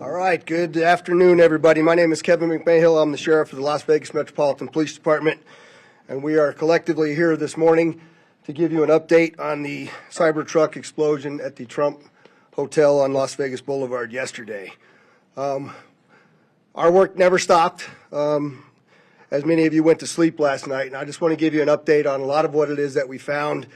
All right, good afternoon, everybody. My name is Kevin McMahill. I'm the sheriff of the Las Vegas Metropolitan Police Department, and we are collectively here this morning to give you an update on the Cybertruck explosion at the Trump Hotel on Las Vegas Boulevard yesterday. Our work never stopped, as many of you went to sleep last night, and I just want to give you an update on a lot of what it is that we found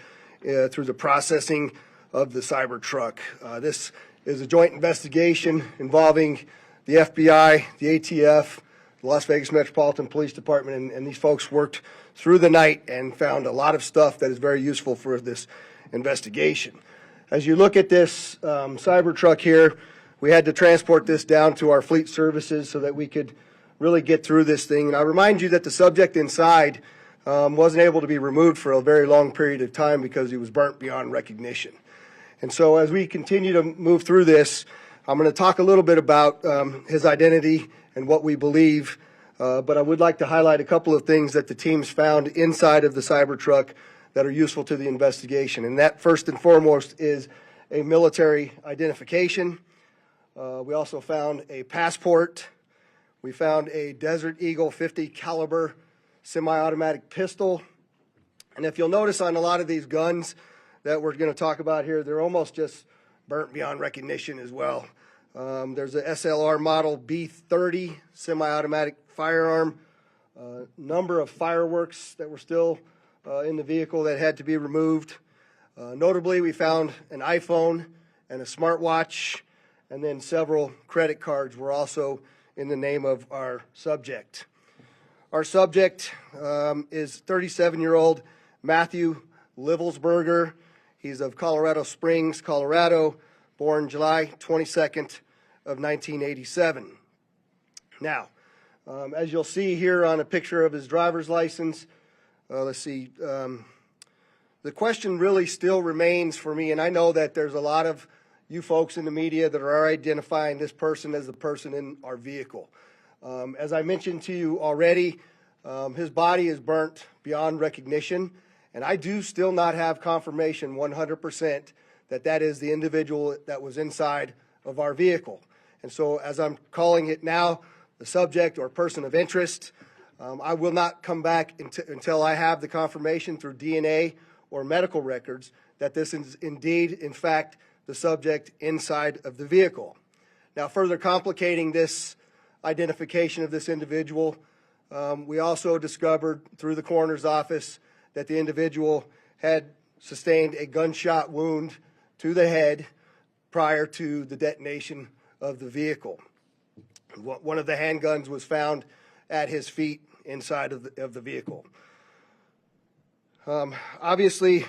through the processing of the Cybertruck. This is a joint investigation involving the FBI, the ATF, the Las Vegas Metropolitan Police Department, and these folks worked through the night and found a lot of stuff that is very useful for this investigation. As you look at this Cybertruck here, we had to transport this down to our fleet services so that we could really get through this thing. And I remind you that the subject inside wasn't able to be removed for a very long period of time because he was burnt beyond recognition. And so as we continue to move through this, I'm going to talk a little bit about his identity and what we believe, but I would like to highlight a couple of things that the teams found inside of the Cybertruck that are useful to the investigation. And that, first and foremost, is a military identification. We also found a passport. We found a Desert Eagle 50 caliber semi-automatic pistol. And if you'll notice on a lot of these guns that we're going to talk about here, they're almost just burnt beyond recognition as well. There's a SLR model B30 semi-automatic firearm, number of fireworks that were still in the vehicle that had to be removed. Notably, we found an iPhone and a smartwatch, and then several credit cards were also in the name of our subject. Our subject is 37-year-old Matthew Livelsberger. He's of Colorado Springs, Colorado, born July 22nd of 1987. Now, as you'll see here on a picture of his driver's license, let's see, the question really still remains for me, and I know that there's a lot of you folks in the media that are identifying this person as the person in our vehicle. As I mentioned to you already, his body is burnt beyond recognition. And I do still not have confirmation 100% that that is the individual that was inside of our vehicle. And so as I'm calling it now, the subject or person of interest, I will not come back until I have the confirmation through DNA or medical records that this is indeed, in fact, the subject inside of the vehicle. Now, further complicating this identification of this individual, we also discovered through the coroner's office that the individual had sustained a gunshot wound to the head prior to the detonation of the vehicle. One of the handguns was found at his feet inside of the vehicle. Obviously,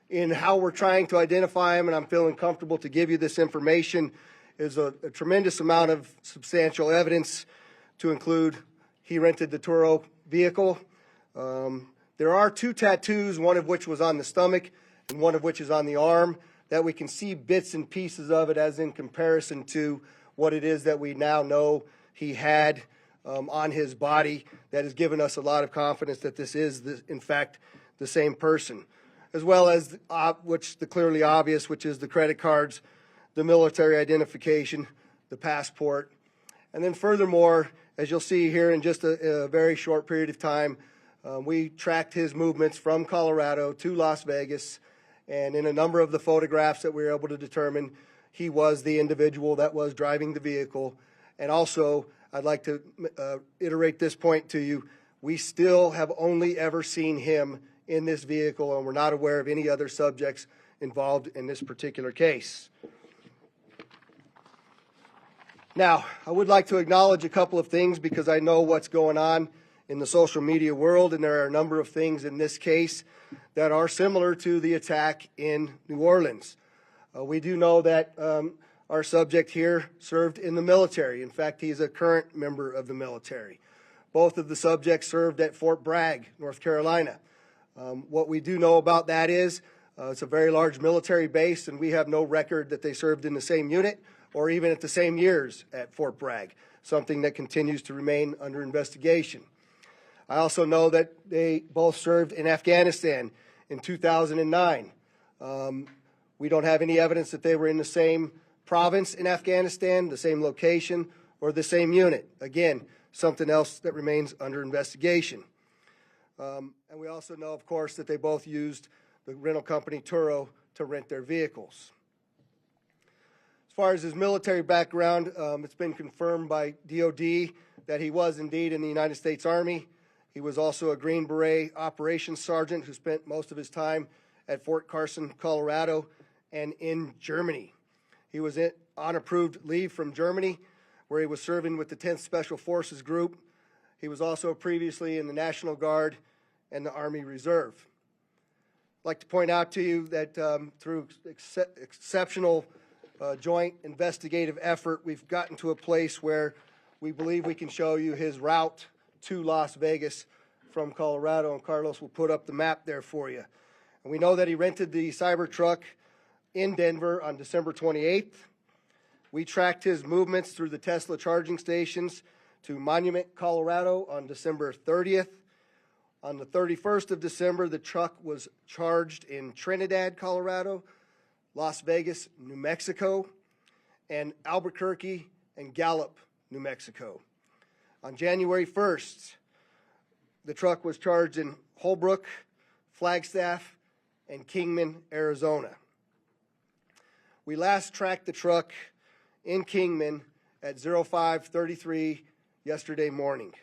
in how we're trying to identify him, and I'm feeling comfortable to give you this information, is a tremendous amount of substantial evidence to include he rented the Turo vehicle. There are two tattoos, one of which was on the stomach and one of which is on the arm, that we can see bits and pieces of it as in comparison to what it is that we now know he had on his body. That has given us a lot of confidence that this is, in fact, the same person. As well as the clearly obvious, which is the credit cards, the military identification, the passport. And then furthermore, as you'll see here in just a very short period of time, we tracked his movements from Colorado to Las Vegas, and in a number of the photographs that we were able to determine, he was the individual that was driving the vehicle. And also, I'd like to iterate this point to you. We still have only ever seen him in this vehicle, and we're not aware of any other subjects involved in this particular case. Now, I would like to acknowledge a couple of things because I know what's going on in the social media world, and there are a number of things in this case that are similar to the attack in New Orleans. We do know that our subject here served in the military. In fact, he's a current member of the military. Both of the subjects served at Fort Bragg, North Carolina. What we do know about that is it's a very large military base, and we have no record that they served in the same unit or even at the same years at Fort Bragg, something that continues to remain under investigation. I also know that they both served in Afghanistan in 2009. We don't have any evidence that they were in the same province in Afghanistan, the same location, or the same unit. Again, something else that remains under investigation. And we also know, of course, that they both used the rental company Turo to rent their vehicles. As far as his military background, it's been confirmed by DOD that he was indeed in the United States Army. He was also a Green Beret operations sergeant who spent most of his time at Fort Carson, Colorado, and in Germany. He was on approved leave from Germany, where he was serving with the 10th Special Forces Group. He was also previously in the National Guard and the Army Reserve. I'd like to point out to you that through exceptional joint investigative effort, we've gotten to a place where we believe we can show you his route to Las Vegas from Colorado, and Carlos will put up the map there for you. And we know that he rented the Cybertruck in Denver on December 28th. We tracked his movements through the Tesla charging stations to Monument, Colorado on December 30th. On the 31st of December, the truck was charged in Trinidad, Colorado, Las Vegas, New Mexico, and Albuquerque and Gallup, New Mexico. On January 1st, the truck was charged in Holbrook, Flagstaff, and Kingman, Arizona. We last tracked the truck in Kingman at 05:33 yesterday morning.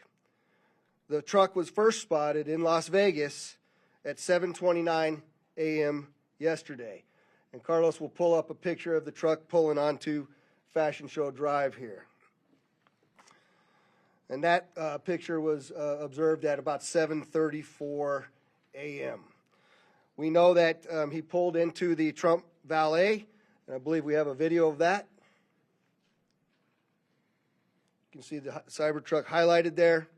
The truck was first spotted in Las Vegas at 7:29 a.m. yesterday. And Carlos will pull up a picture of the truck pulling onto Fashion Show Drive here. And that picture was observed at about 7:34 a.m. We know that he pulled into the Trump Valet, and I believe we have a video of that. You can see the Cybertruck highlighted there.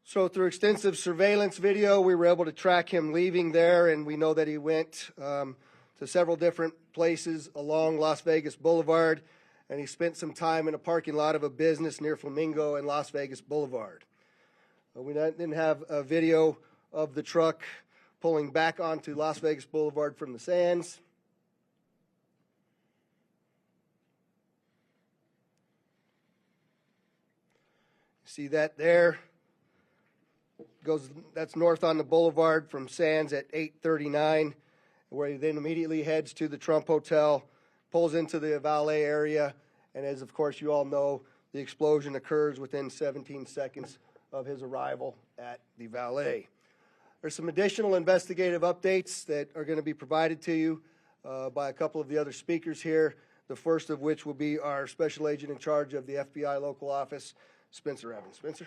So through extensive surveillance video, we were able to track him leaving there, and we know that he went to several different places along Las Vegas Boulevard, and he spent some time in a parking lot of a business near Flamingo and Las Vegas Boulevard. We then have a video of the truck pulling back onto Las Vegas Boulevard from the Sands. See that there? That's north on the boulevard from Sands at 8:39, where he then immediately heads to the Trump Hotel, pulls into the valet area, and as of course you all know, the explosion occurs within 17 seconds of his arrival at the valet. There's some additional investigative updates that are going to be provided to you by a couple of the other speakers here, the first of which will be our special agent in charge of the FBI local office, Spencer Evans. Spencer?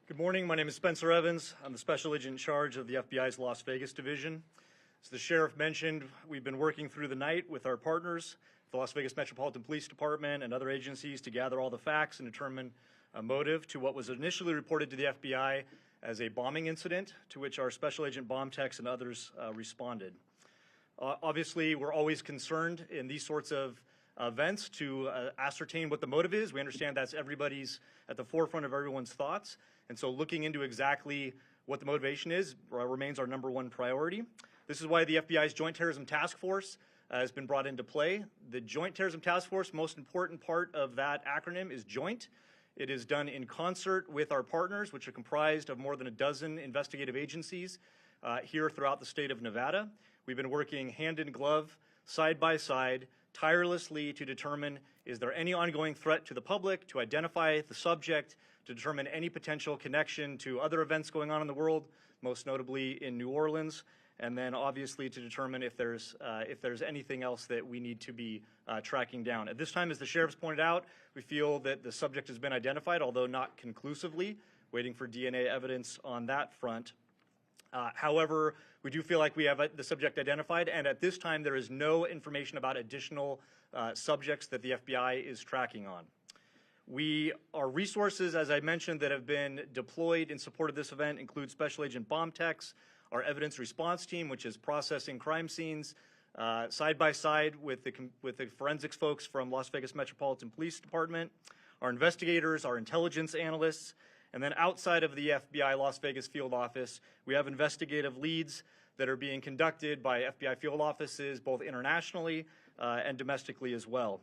Good morning. My name is Spencer Evans. I'm the special agent in charge of the FBI's Las Vegas division. As the sheriff mentioned, we've been working through the night with our partners, the Las Vegas Metropolitan Police Department and other agencies, to gather all the facts and determine a motive to what was initially reported to the FBI as a bombing incident, to which our special agent bomb techs and others responded. Obviously, we're always concerned in these sorts of events to ascertain what the motive is. We understand that's everybody's at the forefront of everyone's thoughts. And so looking into exactly what the motivation is remains our number one priority. This is why the FBI's Joint Terrorism Task Force has been brought into play. The Joint Terrorism Task Force, most important part of that acronym is joint. It is done in concert with our partners, which are comprised of more than a dozen investigative agencies here throughout the state of Nevada. We've been working hand in glove, side by side, tirelessly to determine, is there any ongoing threat to the public, to identify the subject, to determine any potential connection to other events going on in the world, most notably in New Orleans, and then obviously to determine if there's anything else that we need to be tracking down. At this time, as the sheriff's pointed out, we feel that the subject has been identified, although not conclusively, waiting for DNA evidence on that front. However, we do feel like we have the subject identified, and at this time there is no information about additional subjects that the FBI is tracking on. Our resources, as I mentioned, that have been deployed in support of this event include Special Agent bomb techs, our evidence response team, which is processing crime scenes, side by side with the forensics folks from Las Vegas Metropolitan Police Department, our investigators, our intelligence analysts, and then outside of the FBI Las Vegas field office, we have investigative leads that are being conducted by FBI field offices both internationally and domestically as well.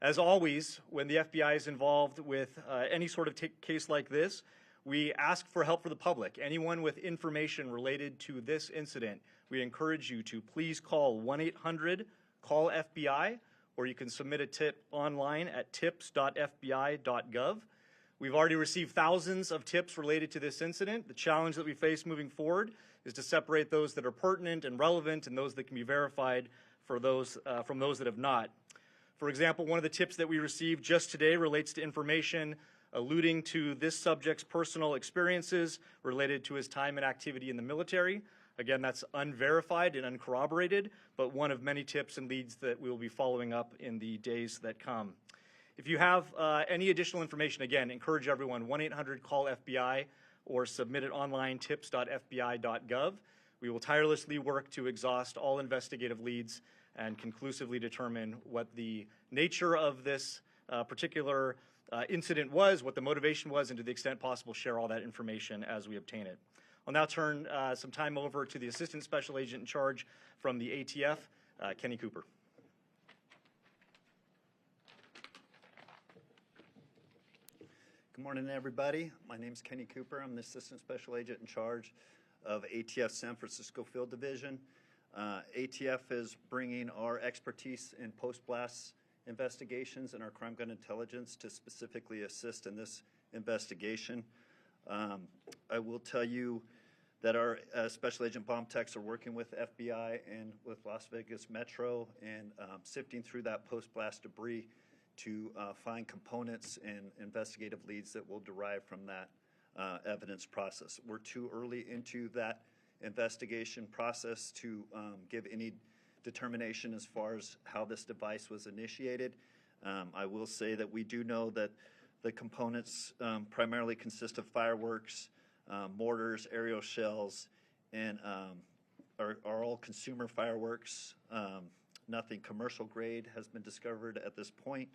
As always, when the FBI is involved with any sort of case like this, we ask for help for the public. Anyone with information related to this incident, we encourage you to please call 1-800-CALL-FBI, or you can submit a tip online at tips.fbi.gov. We've already received thousands of tips related to this incident. The challenge that we face moving forward is to separate those that are pertinent and relevant and those that can be verified from those that have not. For example, one of the tips that we received just today relates to information alluding to this subject's personal experiences related to his time and activity in the military. Again, that's unverified and uncorroborated, but one of many tips and leads that we will be following up in the days that come. If you have any additional information, again, encourage everyone, 1-800-CALL-FBI or submit it online, tips.fbi.gov. We will tirelessly work to exhaust all investigative leads and conclusively determine what the nature of this particular incident was, what the motivation was, and to the extent possible, share all that information as we obtain it. I'll now turn some time over to the Assistant Special Agent in charge from the ATF, Kenny Cooper. Good morning, everybody. My name is Kenny Cooper. I'm the Assistant Special Agent in charge of ATF San Francisco Field Division. ATF is bringing our expertise in post-blast investigations and our crime gun intelligence to specifically assist in this investigation. I will tell you that our Special Agent bomb techs are working with FBI and with Las Vegas Metro and sifting through that post-blast debris to find components and investigative leads that will derive from that evidence process. We're too early into that investigation process to give any determination as far as how this device was initiated. I will say that we do know that the components primarily consist of fireworks, mortars, aerial shells, and are all consumer fireworks. Nothing commercial grade has been discovered at this point,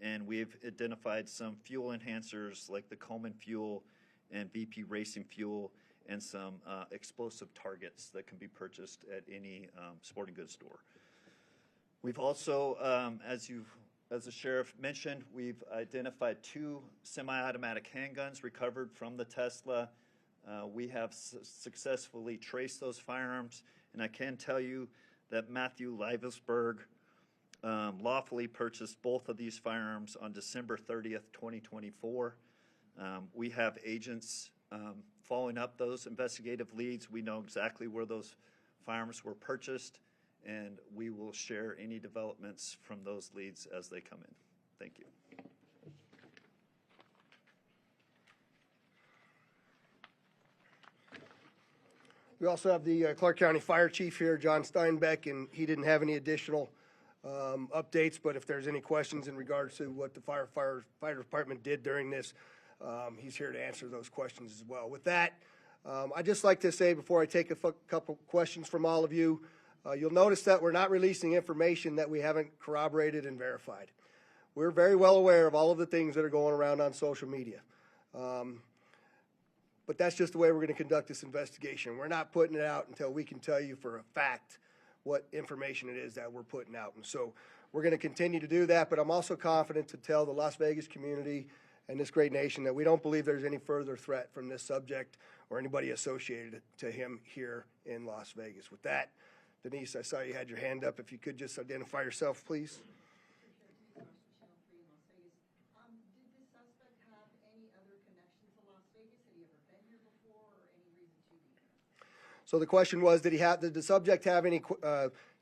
and we've identified some fuel enhancers like the Coleman fuel and BP racing fuel and some explosive targets that can be purchased at any sporting goods store. We've also, as the sheriff mentioned, we've identified 2 semi-automatic handguns recovered from the Tesla. We have successfully traced those firearms, and I can tell you that Matthew Livesberg lawfully purchased both of these firearms on December 30th, 2024. We have agents following up those investigative leads. We know exactly where those firearms were purchased, and we will share any developments from those leads as they come in. Thank you. We also have the Clark County Fire Chief here, John Steinbeck, and he didn't have any additional updates, but if there's any questions in regards to what the fire department did during this, he's here to answer those questions as well. With that, I'd just like to say before I take a couple questions from all of you, you'll notice that we're not releasing information that we haven't corroborated and verified. We're very well aware of all of the things that are going around on social media. But that's just the way we're going to conduct this investigation. We're not putting it out until we can tell you for a fact what information it is that we're putting out. And so we're going to continue to do that, but I'm also confident to tell the Las Vegas community and this great nation that we don't believe there's any further threat from this subject or anybody associated to him here in Las Vegas. With that, Denise, I saw you had your hand up. If you could just identify yourself, please. So the question was, did the subject have any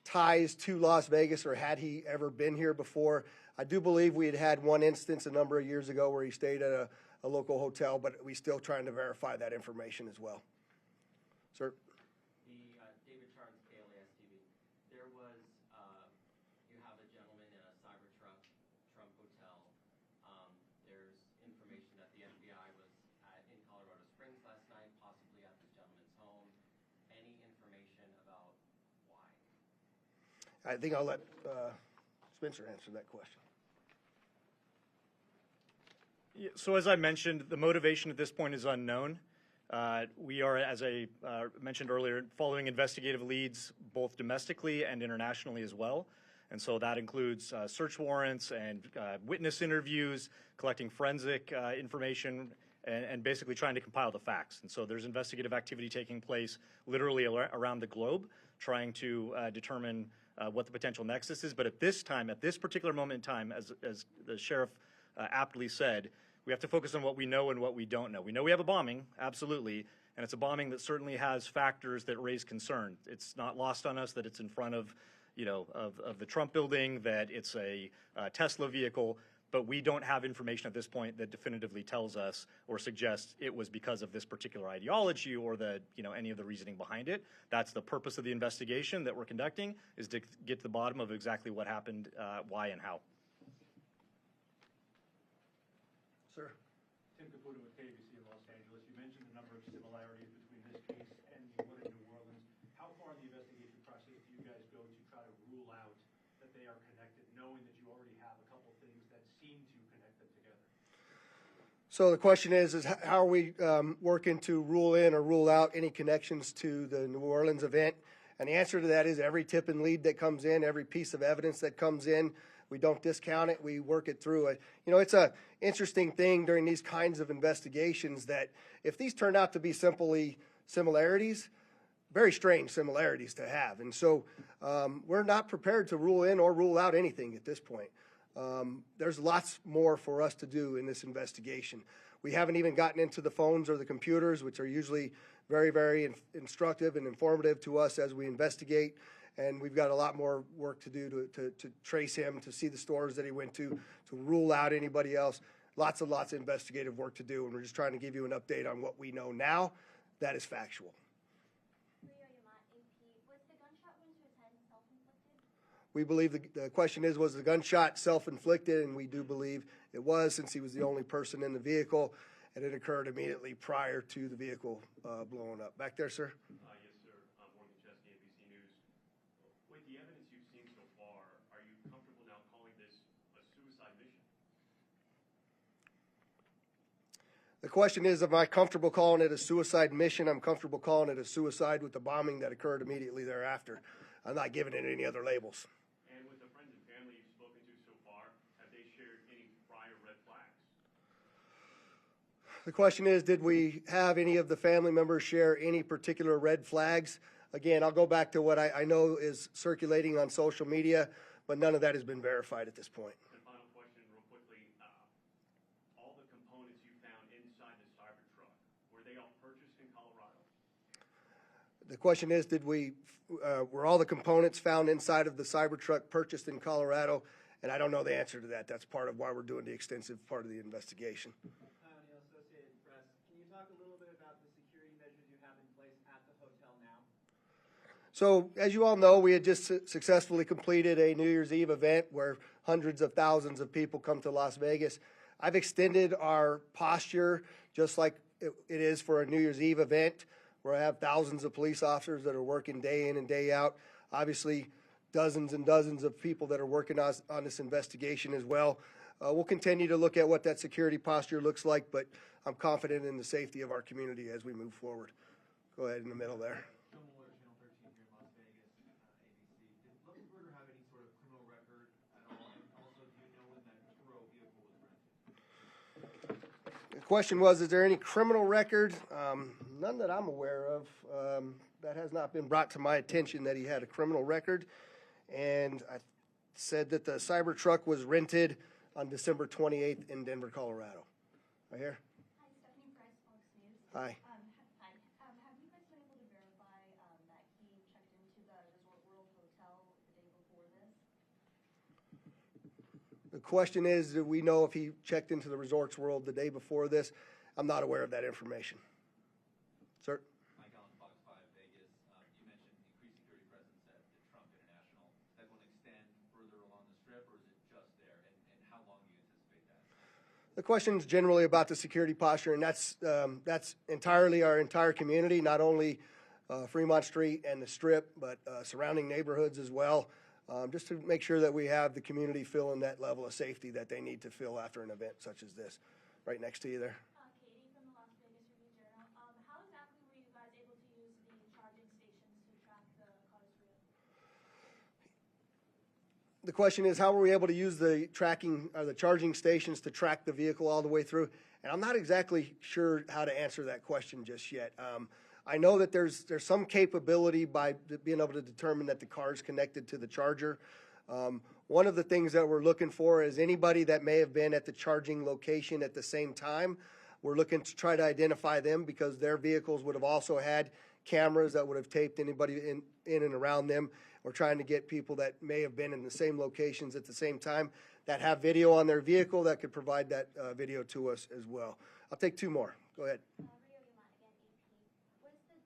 ties to Las Vegas, or had he ever been here before? I do believe we had one instance a number of years ago where he stayed at a local hotel, but we're still trying to verify that information as well. Sir? David Charles, KLAS TV. There was, you have a gentleman in a Cybertruck, Trump Hotel. There's information that the FBI was in Colorado Springs last night, possibly at this gentleman's home. I think I'll let Spencer answer that question. Yeah, so as I mentioned, the motivation at this point is unknown. We are, as I mentioned earlier, following investigative leads both domestically and internationally as well. And so that includes search warrants and witness interviews, collecting forensic information, and basically trying to compile the facts. And so there's investigative activity taking place literally around the globe, trying to determine what the potential nexus is. But at this time, at this particular moment in time, as the sheriff aptly said, we have to focus on what we know and what we don't know. We know we have a bombing, absolutely, and it's a bombing that certainly has factors that raise concern. It's not lost on us that it's in front of, of the Trump building, that it's a Tesla vehicle, but we don't have information at this point that definitively tells us or suggests it was because of this particular ideology or any of the reasoning behind it. That's the purpose of the investigation that we're conducting, is to get to the bottom of exactly what happened, why and how. Sir? Tim Caputo with KBC in Los Angeles. You mentioned a number of similarities between this case and the one in New Orleans. How far in the investigation process do you guys go to try to rule out that they are connected, knowing that you already have a couple things that seem to connect them together? So the question is how are we working to rule in or rule out any connections to the New Orleans event? And the answer to that is every tip and lead that comes in, every piece of evidence that comes in, we don't discount it. We work it through. It's a interesting thing during these kinds of investigations that if these turn out to be simply similarities, very strange similarities to have. And so we're not prepared to rule in or rule out anything at this point. There's lots more for us to do in this investigation. We haven't even gotten into the phones or the computers, which are usually very, very instructive and informative to us as we investigate. And we've got a lot more work to do to trace him, to see the stores that he went to rule out anybody else. Lots of investigative work to do, and we're just trying to give you an update on what we know now that is factual. We believe the question is, was the gunshot self-inflicted? And we do believe it was, since he was the only person in the vehicle, and it occurred immediately prior to the vehicle blowing up. Back there, sir? Yes, sir. Morgan Chesky, ABC News. With the evidence you've seen so far, are you comfortable now calling this a suicide mission? The question is, am I comfortable calling it a suicide mission? I'm comfortable calling it a suicide with the bombing that occurred immediately thereafter. I'm not giving it any other labels. And with the friends and family you've spoken to so far, have they shared any prior red flags? The question is, did we have any of the family members share any particular red flags? Again, I'll go back to what I know is circulating on social media, but none of that has been verified at this point. And final question, real quickly. All the components you found inside the Cybertruck, were they all purchased in Colorado? The question is, were all the components found inside of the Cybertruck purchased in Colorado? And I don't know the answer to that. That's part of why we're doing the extensive part of the investigation. Associated Press. Can you talk a little bit about the security measures you have in place at the hotel now? So, as you all know, we had just successfully completed a New Year's Eve event where hundreds of thousands of people come to Las Vegas. I've extended our posture just like it is for a New Year's Eve event, where I have thousands of police officers that are working day in and day out. Obviously, dozens and dozens of people that are working on this investigation as well. We'll continue to look at what that security posture looks like, but I'm confident in the safety of our community as we move forward. Go ahead in the middle there. Channel 13 here in Las Vegas, ABC. Did Levenberger have any sort of criminal record at all? And also, do you know when that Turo vehicle was rented? The question was, is there any criminal record? None that I'm aware of. That has not been brought to my attention that he had a criminal record. And I said that the Cybertruck was rented on December 28th in Denver, Colorado. Right here? Hi, Stephanie Price, Fox News. Hi. Hi. Have you guys been able to verify that he checked into the Resort World Hotel the day before this? The question is, do we know if he checked into the Resorts World the day before this? I'm not aware of that information. Sir? Mike Allen, Fox 5 Vegas. You mentioned increased security presence at the Trump International. Is that going to extend further along the strip, or is it just there? And how long do you anticipate that? The question is generally about the security posture, and that's entirely our entire community, not only Fremont Street and the Strip, but surrounding neighborhoods as well. just to make sure that we have the community feeling that level of safety that they need to feel after an event such as this. Right next to you there. Katie from the Las Vegas Review-Journal. How exactly were you guys able to use the charging stations to track the car's wheel? The question is, how were we able to use the tracking or the charging stations to track the vehicle all the way through? And I'm not exactly sure how to answer that question just yet. I know that there's some capability by being able to determine that the car is connected to the charger. One of the things that we're looking for is anybody that may have been at the charging location at the same time. We're looking to try to identify them because their vehicles would have also had cameras that would have taped anybody in and around them. We're trying to get people that may have been in the same locations at the same time that have video on their vehicle that could provide that video to us as well. I'll take two more. Go ahead. Rio Yamada again, AP.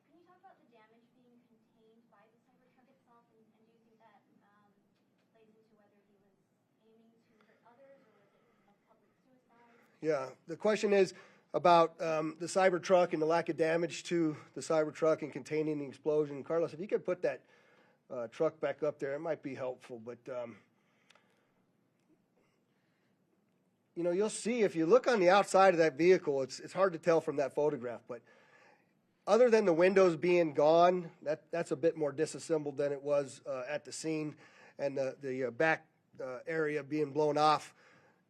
Can you talk about the damage being contained by the Cybertruck itself, and do you think that plays into whether he was aiming to hurt others, or was it a public suicide? Yeah, the question is about the Cybertruck and the lack of damage to the Cybertruck and containing the explosion. Carlos, if you could put that truck back up there, it might be helpful. But, you know, you'll see if you look on the outside of that vehicle, it's hard to tell from that photograph. But other than the windows being gone, that's a bit more disassembled than it was at the scene, and the back area being blown off.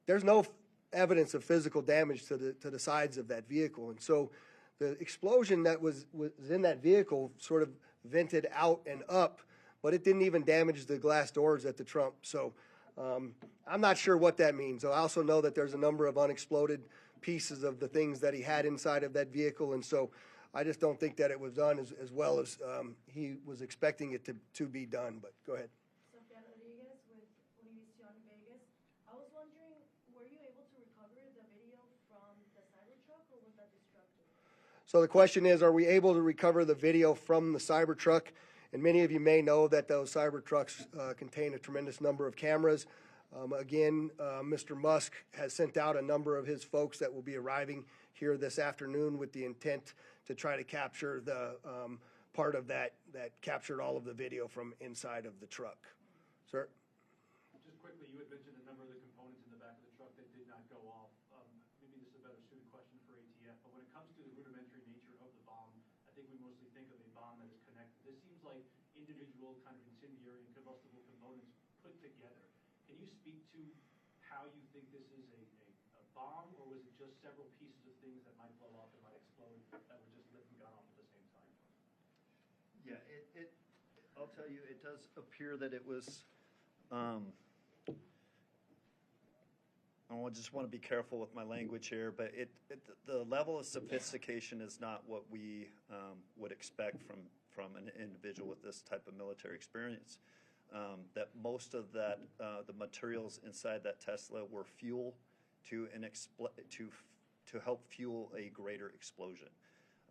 There's no evidence of physical damage to the sides of that vehicle. And so the explosion that was in that vehicle sort of vented out and up, but it didn't even damage the glass doors at the trunk. So I'm not sure what that means. I also know that there's a number of unexploded pieces of the things that he had inside of that vehicle, and so I just don't think that it was done as well as he was expecting it to be done. But go ahead. Sophia Rodriguez with Univision Vegas. I was wondering, were you able to recover the video from the Cybertruck, or was that destructive? So the question is, are we able to recover the video from the Cybertruck? And many of you may know that those Cybertrucks contain a tremendous number of cameras. Again, Mr. Musk has sent out a number of his folks that will be arriving here this afternoon with the intent to try to capture the part of that captured all of the video from inside of the truck. Sir? Just quickly, you had mentioned a number of the components in the back of the truck that did not go off. Maybe this is a better suited question for ATF, but when it comes to the rudimentary nature of the bomb, I think we mostly think of a bomb that is connected. This seems like individual kind of incendiary and combustible components put together. Can you speak to how you think this is a bomb, or was it just several pieces of things that might blow up and might explode that were just lit and gone off at the same time? Yeah, I'll tell you, it does appear that it was, I just want to be careful with my language here, but the level of sophistication is not what we would expect from an individual with this type of military experience. That most of that, the materials inside that Tesla were fuel to help fuel a greater explosion.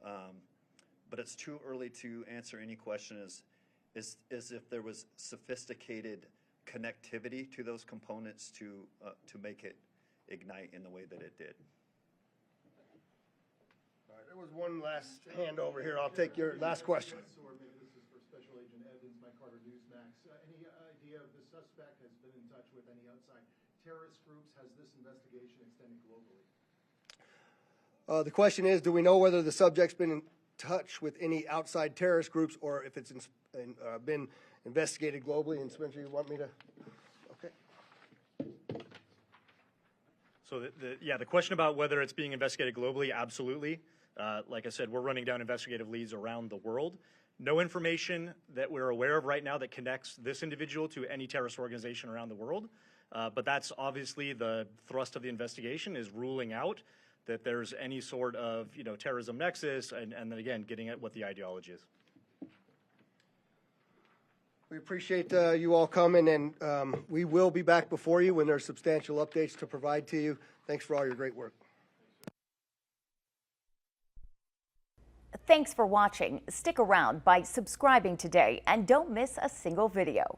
But it's too early to answer any question as if there was sophisticated connectivity to those components to make it ignite in the way that it did. All right, there was one last hand over here. I'll take your last question. Or maybe this is for Special Agent Evans, Mike Carter, Newsmax. Any idea if the suspect has been in touch with any outside terrorist groups? Has this investigation extended globally? The question is, do we know whether the subject's been in touch with any outside terrorist groups or if it's been investigated globally? And Spencer, you want me to? Okay. So the question about whether it's being investigated globally, absolutely. Like I said, we're running down investigative leads around the world. No information that we're aware of right now that connects this individual to any terrorist organization around the world. But that's obviously the thrust of the investigation, is ruling out that there's any sort of terrorism nexus, and then again, getting at what the ideology is. We appreciate you all coming, and we will be back before you when there's substantial updates to provide to you. Thanks for all your great work. Thanks for watching. Stick around by subscribing today and don't miss a single video.